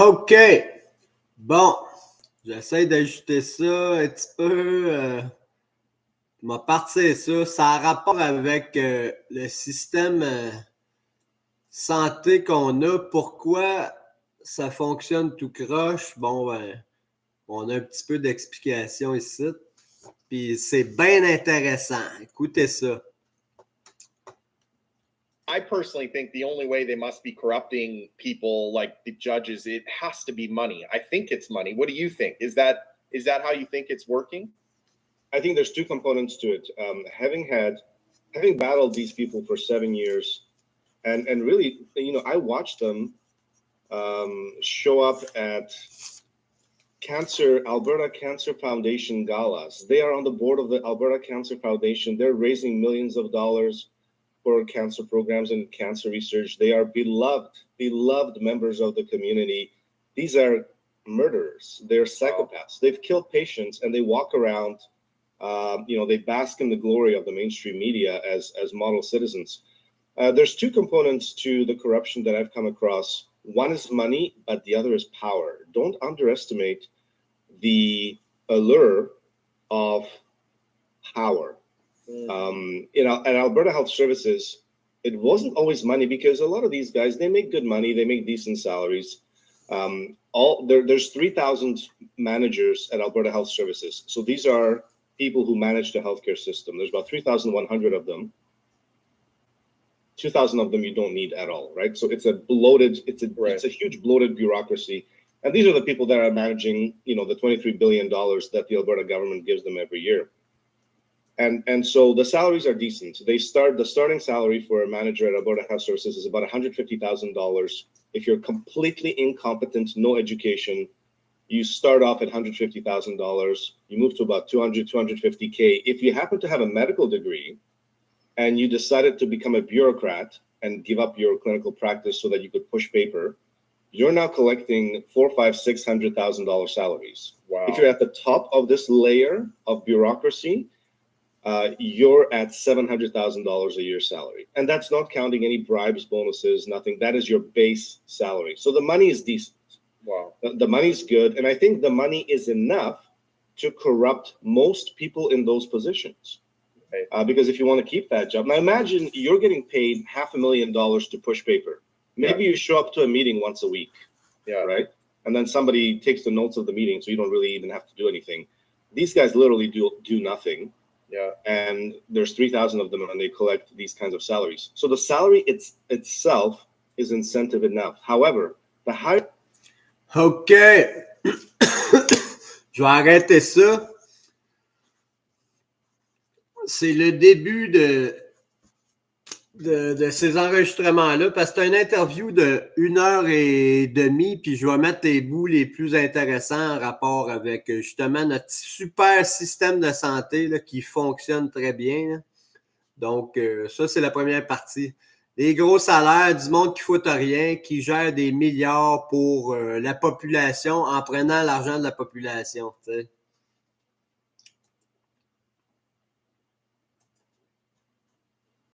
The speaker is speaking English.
OK. Bon, j'essaie d'ajuster ça un petit peu. M'a parti ça. Ça a rapport avec le système santé qu'on a. Pourquoi ça fonctionne tout croche? Bon, ben, on a un petit peu d'explication ici. Puis c'est bien intéressant. Écoutez ça. I personally think the only way they must be corrupting people like the judges, it has to be money. I think it's money. What do you think? Is that how you think it's working? I think there's two components to it. Having battled these people for 7 years, and really, I watched them show up at Alberta Cancer Foundation galas. They are on the board of the Alberta Cancer Foundation. They're raising millions of dollars for cancer programs and cancer research. They are beloved members of the community. These are murderers. They're psychopaths. They've killed patients, and they walk around. They bask in the glory of the mainstream media as model citizens. There's two components to the corruption that I've come across. One is money, but the other is power. Don't underestimate the allure of power. At Alberta Health Services, it wasn't always money, because a lot of these guys, they make good money, they make decent salaries. There's 3,000 managers at Alberta Health Services. So these are people who manage the healthcare system. There's about 3,100 of them. 2,000 of them you don't need at all, right? So it's a huge bloated bureaucracy. And these are the people that are managing, the $23 billion that the Alberta government gives them every year. And so the salaries are decent. The starting salary for a manager at Alberta Health Services is about $150,000. If you're completely incompetent, no education, you start off at $150,000. You move to about $250K. If you happen to have a medical degree and you decided to become a bureaucrat and give up your clinical practice so that you could push paper, you're now collecting $400,000, $500,000, $600,000 salaries. Wow. If you're at the top of this layer of bureaucracy, you're at $700,000 a year salary. And that's not counting any bribes, bonuses, nothing. That is your base salary. So the money is decent. Wow. The money's good. And I think the money is enough to corrupt most people in those positions. Okay. Because if you want to keep that job, now imagine you're getting paid $500,000 to push paper. Maybe you show up to a meeting once a week. Yeah. Right. And then somebody takes the notes of the meeting, so you don't really even have to do anything. These guys literally do nothing. Yeah. And there's 3,000 of them, and they collect these kinds of salaries. So the salary itself is incentive enough. However, the high. OK. Je vais arrêter ça. C'est le début de ces enregistrements-là, parce que c'est une interview de 1h30, puis je vais mettre les bouts les plus intéressants en rapport avec justement notre super système de santé là, qui fonctionne très bien. Là. Donc, ça, c'est la première partie. Les gros salaires, du monde qui ne fout rien, qui gère des milliards pour la population en prenant l'argent de la population. T'sais.